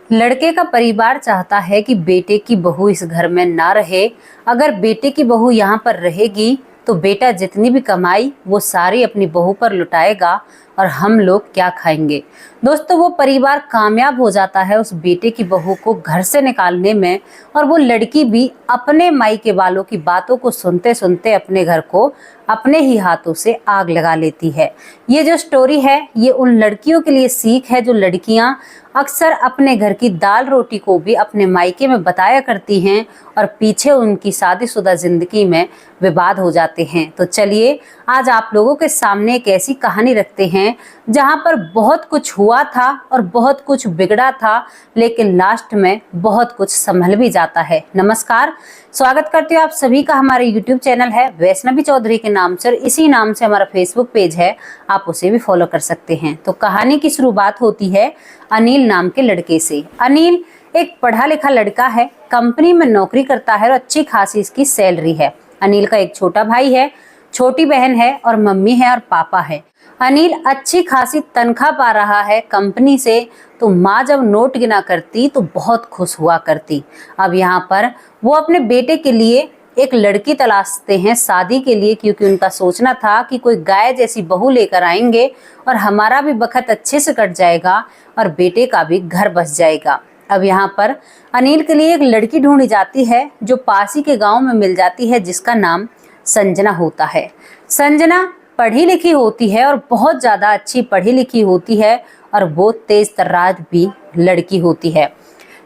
लड़के का परिवार चाहता है कि बेटे की बहू इस घर में ना रहे। अगर बेटे की बहू यहाँ पर रहेगी तो बेटा जितनी भी कमाई वो सारी अपनी बहू पर लुटाएगा और हम लोग क्या खाएंगे। दोस्तों, वो परिवार कामयाब हो जाता है उस बेटे की बहू को घर से निकालने में, और वो लड़की भी अपने मायके वालों की बातों को सुनते सुनते अपने घर को अपने ही हाथों से आग लगा लेती है। ये जो स्टोरी है ये उन लड़कियों के लिए सीख है जो लड़कियां अक्सर अपने घर की दाल रोटी को भी अपने मायके में बताया करती हैं और पीछे उनकी शादीशुदा जिंदगी में विवाद हो जाते हैं। तो चलिए आज आप लोगों के सामने एक ऐसी कहानी रखते हैं जहां पर बहुत कुछ हुआ था और बहुत कुछ बिगड़ा था, लेकिन लास्ट में बहुत कुछ संभल भी जाता है। नमस्कार, स्वागत करती हूँ आप सभी का। हमारे YouTube चैनल है वैष्णवी चौधरी के नाम से, और इसी नाम से हमारा Facebook पेज है, आप उसे भी फॉलो कर सकते हैं। तो कहानी की शुरुआत होती है अनिल नाम के लड़के से। अनिल एक पढ़ा लिखा लड़का है, कंपनी में नौकरी करता है और अच्छी खासी इसकी सैलरी है। अनिल का एक छोटा भाई है, छोटी बहन है और मम्मी है और पापा है। अनिल अच्छी खासी तनख्वाह पा रहा है कंपनी से, तो माँ जब नोट गिना करती तो बहुत खुश हुआ करती। अब यहाँ पर वो अपने बेटे के लिए एक लड़की तलाशते हैं शादी के लिए, क्योंकि उनका सोचना था कि कोई गाय जैसी बहू लेकर आएंगे और हमारा भी बखत अच्छे से कट जाएगा और बेटे का भी घर बस जाएगा। अब यहाँ पर अनिल के लिए एक लड़की ढूंढी जाती है जो पास ही के गांव में मिल जाती है, जिसका नाम संजना होता है। संजना पढ़ी लिखी होती है और बहुत ज़्यादा अच्छी पढ़ी लिखी होती है और वो तेज तर्रार भी लड़की होती है।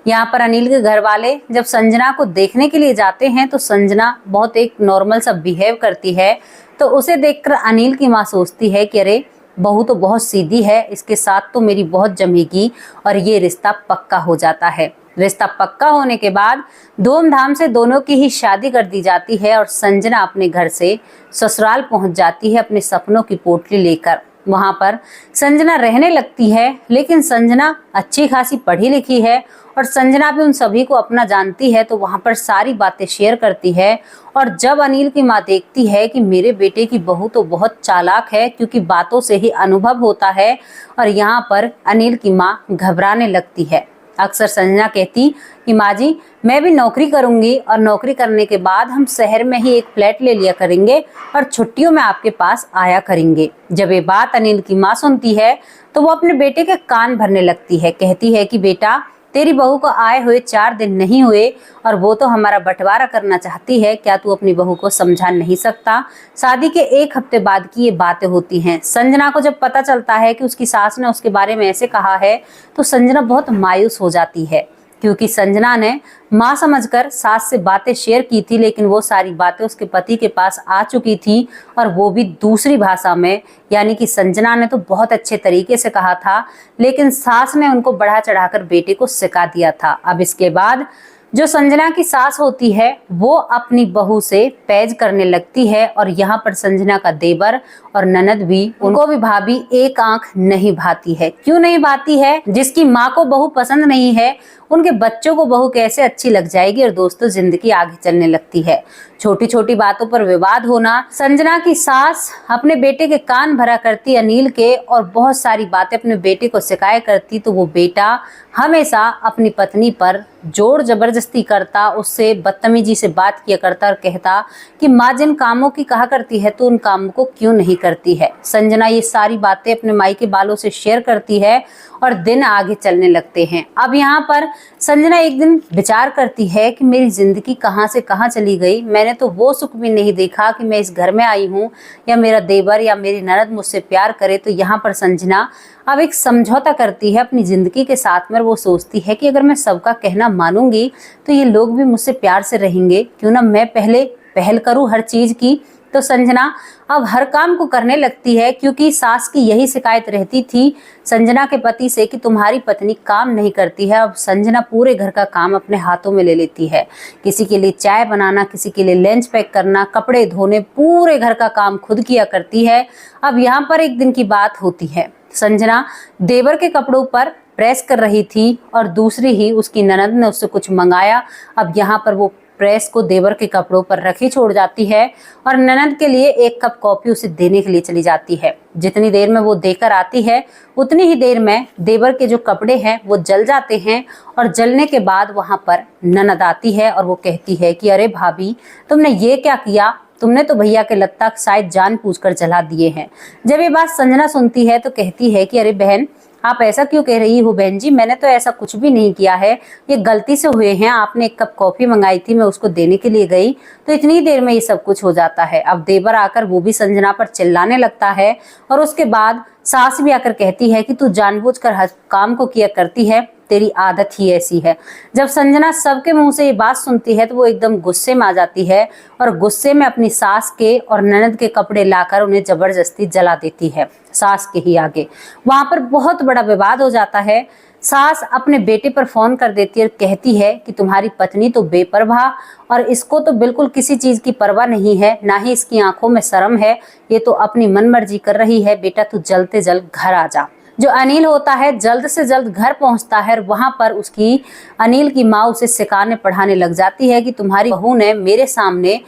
यहाँ पर अनिल के घर वाले जब संजना को देखने के लिए जाते हैं तो संजना बहुत एक नॉर्मल सा बिहेव करती है, तो उसे देखकर अनिल की माँ सोचती है कि अरे बहू तो बहुत सीधी है, इसके साथ तो मेरी बहुत जमेगी, और ये रिश्ता पक्का हो जाता है। रिश्ता पक्का होने के बाद धूमधाम से दोनों की ही शादी कर दी जाती है और संजना अपने घर से ससुराल पहुंच जाती है अपने सपनों की पोटली लेकर। वहां पर संजना रहने लगती है, लेकिन संजना अच्छी खासी पढ़ी लिखी है और संजना भी उन सभी को अपना जानती है, तो वहां पर सारी बातें शेयर करती है। और जब अनिल की माँ देखती है कि मेरे बेटे की बहू तो बहुत चालाक है, क्योंकि बातों से ही अनुभव होता है, और यहाँ पर अनिल की माँ घबराने लगती है। अक्सर संजना कहती कि माँ जी, मैं भी नौकरी करूंगी और नौकरी करने के बाद हम शहर में ही एक फ्लैट ले लिया करेंगे और छुट्टियों में आपके पास आया करेंगे। जब ये बात अनिल की माँ सुनती है तो वो अपने बेटे के कान भरने लगती है। कहती है कि बेटा, तेरी बहू को आए हुए 4 दिन नहीं हुए और वो तो हमारा बंटवारा करना चाहती है, क्या तू अपनी बहू को समझा नहीं सकता? शादी के 1 हफ्ते बाद की ये बातें होती हैं। संजना को जब पता चलता है कि उसकी सास ने उसके बारे में ऐसे कहा है तो संजना बहुत मायूस हो जाती है, क्योंकि संजना ने माँ समझकर सास से बातें शेयर की थी, लेकिन वो सारी बातें उसके पति के पास आ चुकी थी और वो भी दूसरी भाषा में। यानी कि संजना ने तो बहुत अच्छे तरीके से कहा था, लेकिन सास ने उनको बढ़ा चढ़ाकर बेटे को सिखा दिया था। अब इसके बाद जो संजना की सास होती है वो अपनी बहू से पैज करने लगती है, और यहाँ पर संजना का देवर और ननद भी, उनको भी भाभी एक आंख नहीं भाती है। क्यों नहीं भाती है? जिसकी माँ को बहू पसंद नहीं है उनके बच्चों को बहू कैसे अच्छी लग जाएगी। और दोस्तों, जिंदगी आगे चलने लगती है। छोटी छोटी बातों पर विवाद होना, संजना की सास अपने बेटे के कान भरा करती अनिल के और बहुत सारी बातें अपने बेटे को सिखाया करती, तो वो बेटा हमेशा अपनी पत्नी पर जोर जबरदस्ती करता, उससे बदतमीजी से बात किया करता और कहता कि माँ जिन कामों की कहा करती है तो उन कामों को क्यों नहीं करती है। संजना ये सारी बातें अपने मायके बालों से शेयर करती है और दिन आगे चलने लगते हैं। अब यहाँ पर संजना एक दिन विचार करती है कि मेरी जिंदगी कहाँ से कहाँ चली गई। मैंने तो वो सुख भी नहीं देखा कि मैं इस घर में आई हूँ या मेरा देवर या मेरी ननद मुझसे प्यार करे। तो यहाँ पर संजना अब एक समझौता करती है अपनी जिंदगी के साथ में। वो सोचती है कि अगर मैं सबका कहना मानूंगी तो ये लोग भी मुझसे प्यार से रहेंगे, क्यों ना मैं पहले पहल करूँ हर चीज की। तो संजना अब हर काम को करने लगती है, क्योंकि सास की यही शिकायत रहती थी संजना के पति से कि तुम्हारी पत्नी काम नहीं करती है। अब संजना पूरे घर का काम अपने हाथों में ले लेती है। किसी के लिए चाय बनाना, किसी के लिए लंच पैक करना, कपड़े धोने, पूरे घर का काम खुद किया करती है। अब यहाँ पर एक दिन की बात होती है, संजना देवर के कपड़ों पर प्रेस कर रही थी और दूसरी ही उसकी ननद ने उससे कुछ मंगाया। अब यहाँ पर वो प्रेस को देवर के कपड़ों पर रखी छोड़ जाती है और ननद के लिए 1 कप कॉफी उसे देने के लिए चली जाती है। जितनी देर में वो देकर आती है उतनी ही देर में देवर के जो कपड़े हैं वो जल जाते हैं और जलने के बाद वहां पर ननद आती है और वो कहती है कि अरे भाभी, तुमने ये क्या किया, तुमने तो भैया के लत्ता शायद जानबूझकर जला दिए हैं। जब ये बात संजना सुनती है तो कहती है कि अरे बहन, आप ऐसा क्यों कह रही हो बहन जी, मैंने तो ऐसा कुछ भी नहीं किया है, ये गलती से हुए हैं। आपने 1 कप कॉफी मंगाई थी, मैं उसको देने के लिए गई तो इतनी देर में ये सब कुछ हो जाता है। अब देवर आकर वो भी संजना पर चिल्लाने लगता है और उसके बाद सास भी आकर कहती है कि तू जानबूझकर हर काम को किया करती है, तेरी आदत ही ऐसी है। जब संजना सबके मुंह से ये बात सुनती है तो वो एकदम गुस्से में आ जाती है और गुस्से में अपनी सास के और ननद के कपड़े लाकर उन्हें जबरदस्ती जला देती है सास के ही आगे। वहां पर बहुत बड़ा विवाद हो जाता है। सास अपने बेटे पर फोन कर देती है और कहती है कि तुम्हारी पत्नी तो बेपरवाह और इसको तो बिल्कुल किसी चीज की परवाह नहीं है, ना ही इसकी आंखों में शर्म है, ये तो अपनी मनमर्जी कर रही है। बेटा तू जल्द से जल्द घर आ जा। जो अनिल होता है जल्द से जल्द घर पहुंचता है और वहां पर उसकी अनिल की माँ उसे सिखाने पढ़ाने लग जाती है कि तुम्हारी बहू ने मेरे सामने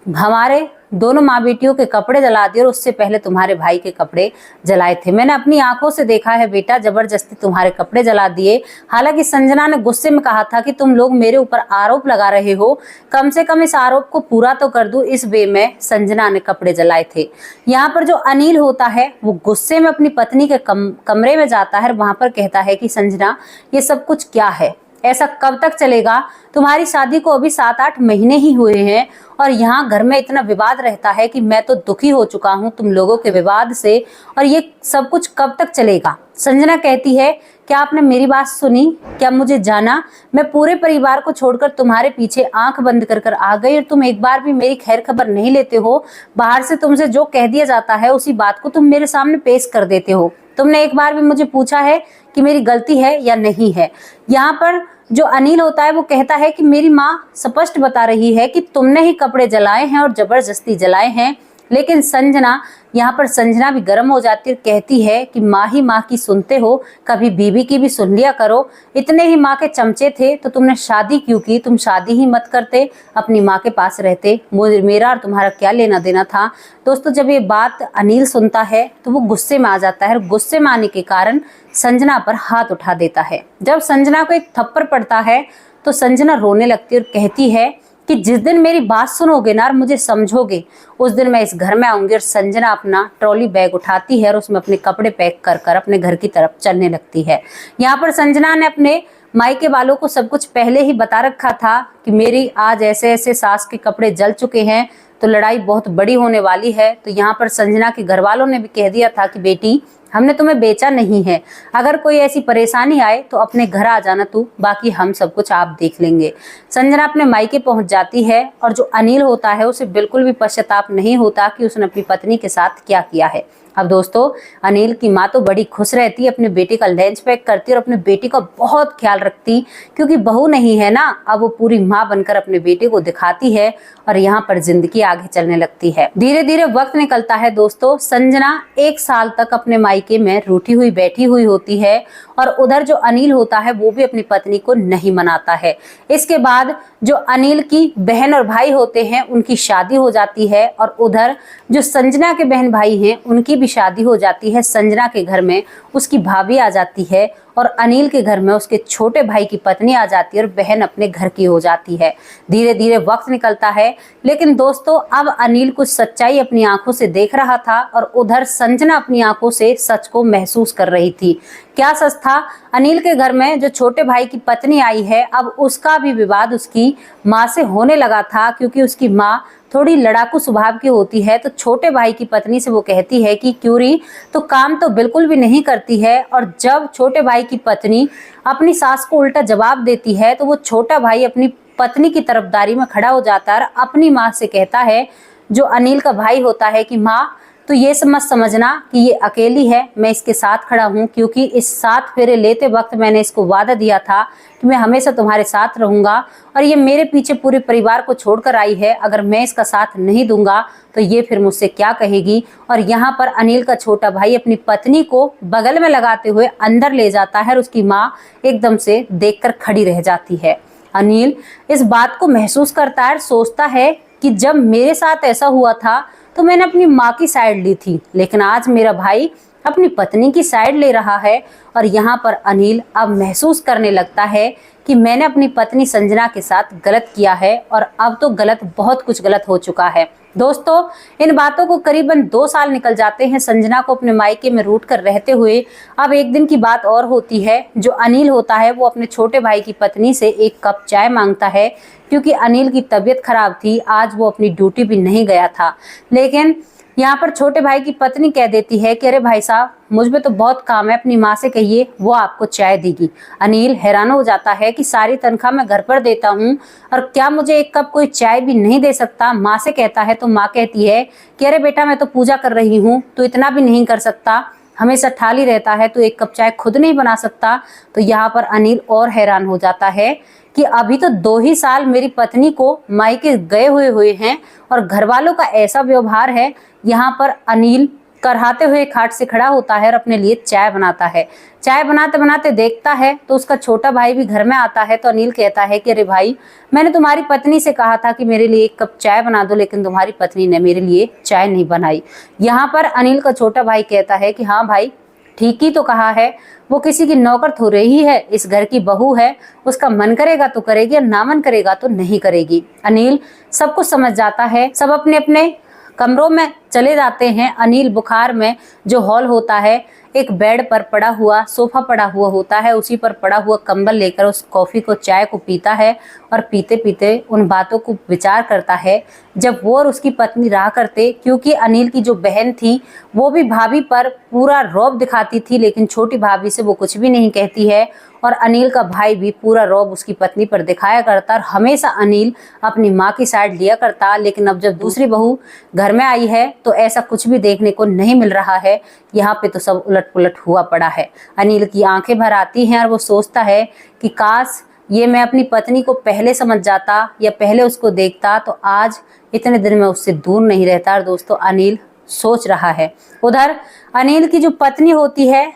हमारे दोनों माँ बेटियों के कपड़े जला दिए और उससे पहले तुम्हारे भाई के कपड़े जलाए थे। मैंने अपनी आंखों से देखा है बेटा, जबरदस्ती तुम्हारे कपड़े जला दिए। हालांकि संजना ने गुस्से में कहा था कि तुम लोग मेरे ऊपर आरोप लगा रहे हो, कम से कम इस आरोप को पूरा तो कर दूं। इस वे में संजना ने कपड़े जलाए थे। यहाँ पर जो अनिल होता है वो गुस्से में अपनी पत्नी के कमरे में जाता है, वहां पर कहता है कि संजना, ये सब कुछ क्या है, ऐसा कब तक चलेगा? तुम्हारी शादी को अभी 7-8 महीने ही हुए हैं और यहाँ घर में इतना विवाद रहता है कि मैं तो दुखी हो चुका हूँ तुम लोगों के विवाद से, और ये सब कुछ कब तक चलेगा? संजना कहती है, क्या आपने मेरी बात सुनी? क्या मुझे जाना? मैं पूरे परिवार को छोड़कर तुम्हारे पीछे आंख बंद कर कर आ गई और तुम एक बार भी मेरी खैर खबर नहीं लेते हो। बाहर से तुमसे जो कह दिया जाता है उसी बात को तुम मेरे सामने पेश कर देते हो। तुमने एक बार भी मुझे पूछा है कि मेरी गलती है या नहीं है? यहाँ पर जो अनिल होता है वो कहता है कि मेरी माँ स्पष्ट बता रही है कि तुमने ही कपड़े जलाए हैं और जबरदस्ती जलाए हैं। लेकिन संजना, यहाँ पर संजना भी गर्म हो जाती है, कहती है कि माँ ही माँ की सुनते हो, कभी बीवी की भी सुन लिया करो। इतने ही माँ के चमचे थे तो तुमने शादी क्यों की? तुम शादी ही मत करते, अपनी माँ के पास रहते। मेरा और तुम्हारा क्या लेना देना था? दोस्तों, जब ये बात अनिल सुनता है तो वो गुस्से में आ जाता है और गुस्से में आने के कारण संजना पर हाथ उठा देता है। जब संजना को एक थप्पड़ पड़ता है तो संजना रोने लगती है और कहती है कि जिस दिन मेरी बात सुनोगे ना और मुझे समझोगे, उस दिन मैं इस घर में आऊंगी। और संजना अपना ट्रॉली बैग उठाती है और उसमें अपने कपड़े पैक कर कर अपने घर की तरफ चलने लगती है। यहाँ पर संजना ने अपने मायके वालों को सब कुछ पहले ही बता रखा था कि मेरी आज ऐसे ऐसे सास के कपड़े जल चुके हैं तो लड़ाई बहुत बड़ी होने वाली है। तो यहाँ पर संजना के घर वालों ने भी कह दिया था कि बेटी, हमने तुम्हें बेचा नहीं है, अगर कोई ऐसी परेशानी आए तो अपने घर आ जाना तू, बाकी हम सब कुछ आप देख लेंगे। संजना अपने मायके पहुंच जाती है और जो अनिल होता है उसे बिल्कुल भी पश्चाताप नहीं होता कि उसने अपनी पत्नी के साथ क्या किया है। अब दोस्तों, अनिल की माँ तो बड़ी खुश रहती है, अपने बेटे का लंच पैक करती है और अपने बेटे का बहुत ख्याल रखती, क्योंकि बहू नहीं है ना, अब वो पूरी माँ बनकर अपने बेटे को दिखाती है और यहाँ पर जिंदगी आगे चलने लगती है। धीरे धीरे वक्त निकलता है दोस्तों। संजना 1 साल तक अपने मायके में रूठी हुई बैठी हुई होती है और उधर जो अनिल होता है वो भी अपनी पत्नी को नहीं मनाता है। इसके बाद जो अनिल की बहन और भाई होते हैं उनकी शादी हो जाती है और उधर जो संजना के बहन भाई हैं उनकी भी शादी हो जाती है। संजना के घर में उसकी भाभी आ जाती है और अनिल के घर में उसके छोटे भाई की पत्नी आ जाती है और बहन अपने घर की हो जाती है। धीरे धीरे वक्त निकलता है, लेकिन दोस्तों अब अनिल कुछ सच्चाई अपनी आंखों से देख रहा था और उधर संजना अपनी आंखों से सच को महसूस कर रही थी। क्या सच था? अनिल के घर में जो छोटे भाई की पत्नी आई है, अब उसका भी विवाद उसकी माँ से होने लगा था, क्योंकि उसकी माँ थोड़ी लड़ाकू स्वभाव की होती है। तो छोटे भाई की पत्नी से वो कहती है कि क्यूरी तो काम तो बिल्कुल भी नहीं करती है, और जब छोटे भाई की पत्नी अपनी सास को उल्टा जवाब देती है तो वो छोटा भाई अपनी पत्नी की तरफदारी में खड़ा हो जाता है और अपनी माँ से कहता है, जो अनिल का भाई होता है, कि माँ तो ये मत समझना कि ये अकेली है, मैं इसके साथ खड़ा हूँ, क्योंकि इस 7 फेरे लेते वक्त मैंने इसको वादा दिया था कि मैं हमेशा तुम्हारे साथ रहूंगा, और ये मेरे पीछे पूरे परिवार को छोड़कर आई है। अगर मैं इसका साथ नहीं दूंगा तो ये फिर मुझसे क्या कहेगी। और यहाँ पर अनिल का छोटा भाई अपनी पत्नी को बगल में लगाते हुए अंदर ले जाता है और उसकी माँ एकदम से देखकर खड़ी रह जाती है। अनिल इस बात को महसूस करता है, सोचता है कि जब मेरे साथ ऐसा हुआ था तो मैंने अपनी माँ की साइड ली थी, लेकिन आज मेरा भाई अपनी पत्नी की साइड ले रहा है। और यहाँ पर अनिल अब महसूस करने लगता है कि मैंने अपनी पत्नी संजना के साथ गलत किया है और अब तो बहुत कुछ गलत हो चुका है। दोस्तों, इन बातों को करीबन 2 साल निकल जाते हैं संजना को अपने मायके में रूठ कर रहते हुए। अब एक दिन की बात और होती है, जो अनिल होता है वो अपने छोटे भाई की पत्नी से 1 कप चाय मांगता है, क्योंकि अनिल की तबीयत खराब थी, आज वो अपनी ड्यूटी भी नहीं गया था। लेकिन यहाँ पर छोटे भाई की पत्नी कह देती है कि अरे भाई साहब, मुझ में तो बहुत काम है, अपनी माँ से कहिए वो आपको चाय देगी। अनिल हैरान हो जाता है कि सारी तनख्वाह मैं घर पर देता हूँ और क्या मुझे 1 कप कोई चाय भी नहीं दे सकता। माँ से कहता है तो माँ कहती है कि अरे बेटा, मैं तो पूजा कर रही हूँ, तो इतना भी नहीं कर सकता, हमेशा ठाली रहता है, तो 1 कप चाय खुद नहीं बना सकता। तो यहाँ पर अनिल और हैरान हो जाता है कि अभी तो 2 ही साल मेरी पत्नी को मायके गए हुए हैं और घर वालों का ऐसा व्यवहार है। यहाँ पर अनिल कराहते हुए खाट से खड़ा होता है और अपने लिए चाय बनाता है। चाय बनाते बनाते देखता है तो उसका छोटा भाई भी घर में आता है। तो अनिल कहता है कि अरे भाई, मैंने तुम्हारी पत्नी से कहा था कि मेरे लिए 1 कप चाय बना दो, लेकिन तुम्हारी पत्नी ने मेरे लिए चाय नहीं बनाई। यहाँ पर अनिल का छोटा भाई कहता है कि हाँ भाई, ठीक ही तो कहा है, वो किसी की नौकर थोड़ी ही है, इस घर की बहू है, उसका मन करेगा तो करेगी और ना मन करेगा तो नहीं करेगी। अनिल सब कुछ समझ जाता है। सब अपने अपने कमरों में चले जाते हैं। अनिल बुखार में जो हॉल होता है, एक बेड पर पड़ा हुआ सोफा पड़ा हुआ होता है, उसी पर पड़ा हुआ कंबल लेकर उस कॉफी को चाय को पीता है और पीते पीते उन बातों को विचार करता है जब वो और उसकी पत्नी रहा करते। क्योंकि अनिल की जो बहन थी वो भी भाभी पर पूरा रौब दिखाती थी, लेकिन छोटी भाभी से वो कुछ भी नहीं कहती है। और अनिल का भाई भी पूरा रौब उसकी पत्नी पर दिखाया करता और हमेशा अनिल अपनी माँ की साइड लिया करता। लेकिन अब जब दूसरी बहू घर में आई है तो ऐसा कुछ भी देखने को नहीं मिल रहा है। यहाँ पे तो सब उलट पुलट हुआ पड़ा है। अनिल की आंखें भर आती हैं और वो सोचता है कि काश ये मैं अपनी पत्नी को पहले समझ जाता या पहले उसको देखता तो आज इतने दिन में उससे दूर नहीं रहता। और दोस्तों, अनिल सोच रहा है। उधर अनिल की जो पत्नी होती है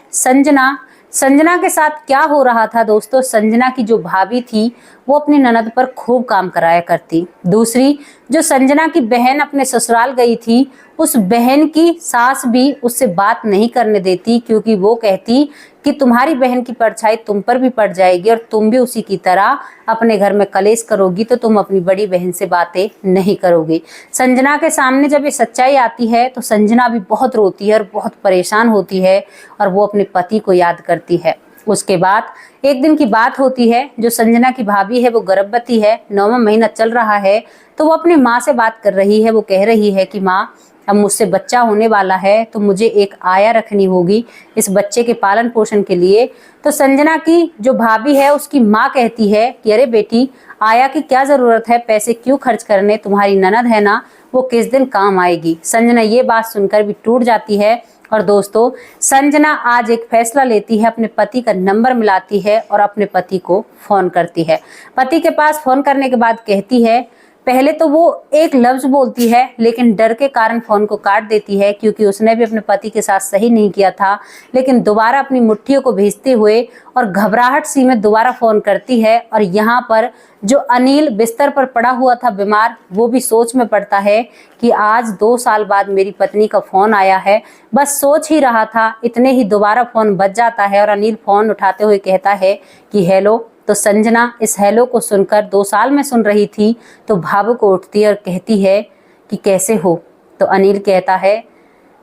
संजना के साथ क्या हो रहा था दोस्तों, संजना की जो भाभी थी वो अपनी ननद पर खूब काम कराया करती। दूसरी जो संजना की बहन अपने ससुराल गई थी, उस बहन की सास भी उससे बात नहीं करने देती, क्योंकि वो कहती कि तुम्हारी बहन की परछाई तुम पर भी पड़ जाएगी और तुम भी उसी की तरह अपने घर में कलेश करोगी, तो तुम अपनी बड़ी बहन से बातें नहीं करोगी। संजना के सामने जब ये सच्चाई आती है तो संजना भी बहुत रोती है और बहुत परेशान होती है और वो अपने पति को याद करती है। उसके बाद एक दिन की बात होती है, जो संजना की भाभी है वो गर्भवती है, 9वां महीना चल रहा है। तो वो अपनी माँ से बात कर रही है। वो कह रही है कि माँ, अब मुझसे बच्चा होने वाला है तो मुझे एक आया रखनी होगी इस बच्चे के पालन पोषण के लिए। तो संजना की जो भाभी है उसकी माँ कहती है कि अरे बेटी, आया की क्या जरूरत है, पैसे क्यों खर्च करने, तुम्हारी ननद है ना, वो किस दिन काम आएगी। संजना ये बात सुनकर भी टूट जाती है। और दोस्तों, संजना आज एक फैसला लेती है, अपने पति का नंबर मिलाती है और अपने पति को फोन करती है। पति के पास फोन करने के बाद कहती है, पहले तो वो एक लफ्ज बोलती है लेकिन डर के कारण फोन को काट देती है, क्योंकि उसने भी अपने पति के साथ सही नहीं किया था। लेकिन दोबारा अपनी मुट्ठियों को भेजते हुए और घबराहट सी में दोबारा फोन करती है। और यहाँ पर जो अनिल बिस्तर पर पड़ा हुआ था बीमार, वो भी सोच में पड़ता है कि आज 2 साल बाद मेरी पत्नी का फोन आया है। बस सोच ही रहा था, इतने ही दोबारा फोन बज जाता है और अनिल फोन उठाते हुए कहता है कि हेलो। तो संजना इस हेलो को सुनकर 2 साल में सुन रही थी तो भावुक को उठती है और कहती है कि कैसे हो। तो अनिल कहता है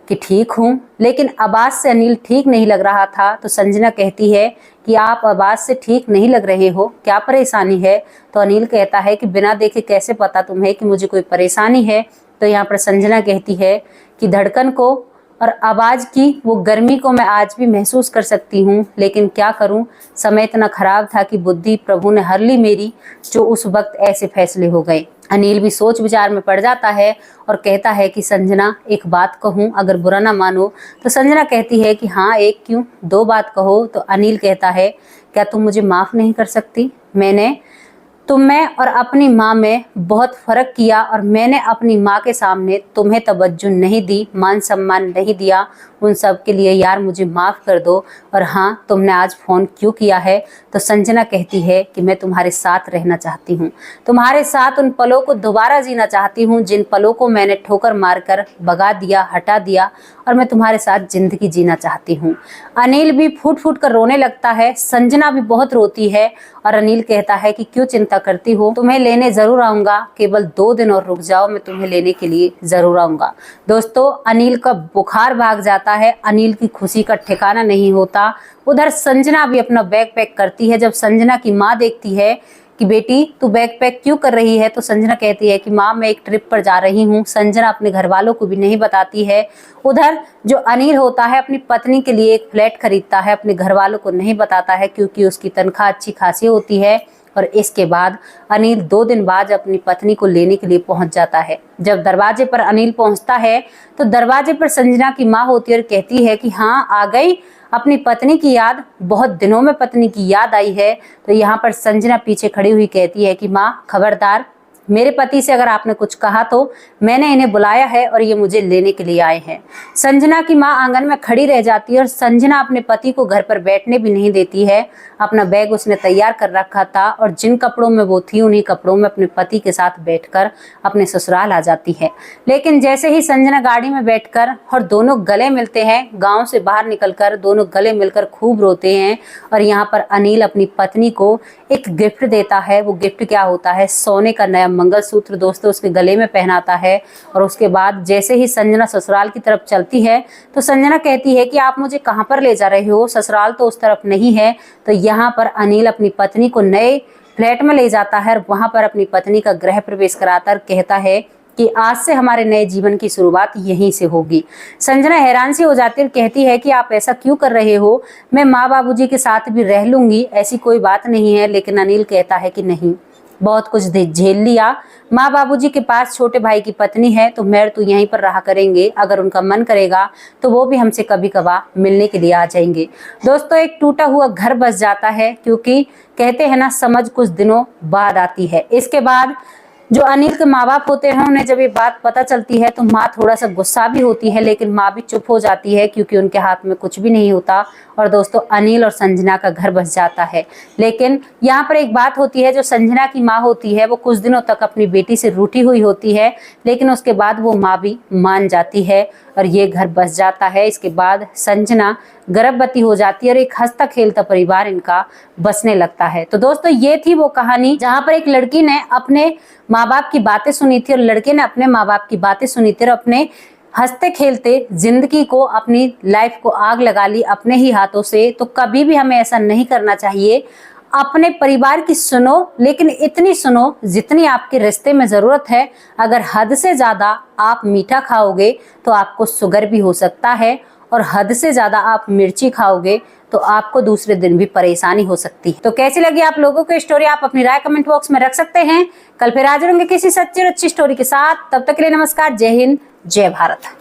कि ठीक हूँ, लेकिन आवाज़ से अनिल ठीक नहीं लग रहा था। तो संजना कहती है कि आप आवाज़ से ठीक नहीं लग रहे हो, क्या परेशानी है। तो अनिल कहता है कि बिना देखे कैसे पता तुम्हें कि मुझे कोई परेशानी है। तो यहाँ पर संजना कहती है कि धड़कन को और आवाज़ की वो गर्मी को मैं आज भी महसूस कर सकती हूँ, लेकिन क्या करूँ, समय इतना खराब था कि बुद्धि प्रभु ने हर ली मेरी, जो उस वक्त ऐसे फैसले हो गए। अनिल भी सोच विचार में पड़ जाता है और कहता है कि संजना, एक बात कहूँ, अगर बुरा ना मानो। तो संजना कहती है कि हाँ, एक क्यों, 2 बात कहो। तो अनिल कहता है, क्या तुम मुझे माफ़ नहीं कर सकती? मैंने तुम में और अपनी माँ में बहुत फ़र्क किया और मैंने अपनी माँ के सामने तुम्हें तवज्जो नहीं दी, मान सम्मान नहीं दिया, उन सब के लिए यार मुझे माफ़ कर दो। और हाँ, तुमने आज फ़ोन क्यों किया है? तो संजना कहती है कि मैं तुम्हारे साथ रहना चाहती हूँ, तुम्हारे साथ उन पलों को दोबारा जीना चाहती हूँ जिन पलों को मैंने ठोकर मारकर भगा दिया, हटा दिया, और मैं तुम्हारे साथ जिंदगी जीना चाहती हूँ। अनिल भी फूट फूट कर रोने लगता है, संजना भी बहुत रोती है और अनिल कहता है कि क्यों चिंता करती हो, तुम्हें लेने जरूर आऊंगा, केवल 2 दिन और रुक जाओ, मैं तुम्हें लेने के लिए जरूर आऊंगा। दोस्तों, अनिल का बुखार भाग जाता है, अनिल की खुशी का ठिकाना नहीं होता। उधर संजना भी अपना बैग पैक करती है। जब संजना की माँ देखती है कि बेटी तू बैग पैक क्यों कर रही है, तो संजना कहती है कि माँ मैं एक ट्रिप पर जा रही हूँ। संजना अपने घर वालों को भी नहीं बताती है। उधर जो अनिल होता है अपनी पत्नी के लिए एक फ्लैट खरीदता है, अपने घर वालों को नहीं बताता है क्योंकि उसकी तनख्वाह अच्छी खासी होती है। और इसके बाद अनिल 2 दिन बाद अपनी पत्नी को लेने के लिए पहुंच जाता है। जब दरवाजे पर अनिल पहुंचता है तो दरवाजे पर संजना की माँ होती है और कहती है कि हाँ आ गई अपनी पत्नी की याद, बहुत दिनों में पत्नी की याद आई है। तो यहाँ पर संजना पीछे खड़ी हुई कहती है कि माँ खबरदार, मेरे पति से अगर आपने कुछ कहा तो मैंने इन्हें बुलाया है और ये मुझे लेने के लिए आए हैं। संजना की माँ आंगन में खड़ी रह जाती है और संजना अपने पति को घर पर बैठने भी नहीं देती है। अपना बैग उसने तैयार कर रखा था और जिन कपड़ों में वो थी उन्हीं कपड़ों में अपने पति के साथ बैठकर अपने ससुराल आ जाती है। लेकिन जैसे ही संजना गाड़ी में बैठकर और दोनों गले मिलते हैं, गाँव से बाहर निकलकर दोनों गले मिलकर खूब रोते हैं। और यहाँ पर अनिल अपनी पत्नी को एक गिफ्ट देता है। वो गिफ्ट क्या होता है? सोने का नया मंगलसूत्र दोस्तों उसके गले में पहनाता है। और उसके बाद जैसे ही संजना ससुराल की तरफ चलती है तो संजना कहती है कि आप मुझे कहाँ पर ले जा रहे हो, ससुराल तो उस तरफ नहीं है। तो यहाँ पर अनिल अपनी पत्नी को नए फ्लैट में ले जाता है और वहां पर अपनी पत्नी का गृह प्रवेश कराता कहता है कि आज से हमारे नए जीवन की शुरुआत यहीं से होगी। संजना हैरान सी हो जाती है और कहती है कि आप ऐसा क्यों कर रहे हो, मैं माँ बाबूजी के साथ भी रह लूंगी, ऐसी कोई बात नहीं है। लेकिन अनिल कहता है कि नहीं, बहुत कुछ झेल लिया, माँ बाबूजी के पास छोटे भाई की पत्नी है तो मैं तो यहीं पर रहा करेंगे, अगर उनका मन करेगा तो वो भी हमसे कभी कभार मिलने के लिए आ जाएंगे। दोस्तों, एक टूटा हुआ घर बस जाता है क्योंकि कहते हैं ना समझ कुछ दिनों बाद आती है। इसके बाद जो अनिल के माँ बाप होते हैं उन्हें जब ये बात पता चलती है तो माँ थोड़ा सा गुस्सा भी होती है, लेकिन माँ भी चुप हो जाती है क्योंकि उनके हाथ में कुछ भी नहीं होता। और दोस्तों, अनिल और संजना का घर बस जाता है। लेकिन यहाँ पर एक बात होती है, जो संजना की माँ होती है वो कुछ दिनों तक अपनी बेटी से रूठी हुई होती है, लेकिन उसके बाद वो माँ भी मान जाती है और ये घर बस जाता है। इसके बाद संजना गर्भवती हो जाती है और एक हंसता खेलता परिवार इनका बसने लगता है। तो दोस्तों, ये थी वो कहानी जहाँ पर एक लड़की ने अपने माँ बाप की बातें सुनी थी और लड़के ने अपने माँ बाप की बातें सुनी थी और अपने हंसते खेलते जिंदगी को, अपनी लाइफ को आग लगा ली अपने ही हाथों से। तो कभी भी हमें ऐसा नहीं करना चाहिए। अपने परिवार की सुनो, लेकिन इतनी सुनो जितनी आपके रिश्ते में जरूरत है। अगर हद से ज्यादा आप मीठा खाओगे तो आपको शुगर भी हो सकता है, और हद से ज्यादा आप मिर्ची खाओगे तो आपको दूसरे दिन भी परेशानी हो सकती है। तो कैसी लगी आप लोगों को स्टोरी? आप अपनी राय कमेंट बॉक्स में रख सकते हैं। कल फिर हाजिर होंगे किसी सच्ची और अच्छी स्टोरी के साथ। तब तक के लिए नमस्कार, जय हिंद, जय भारत।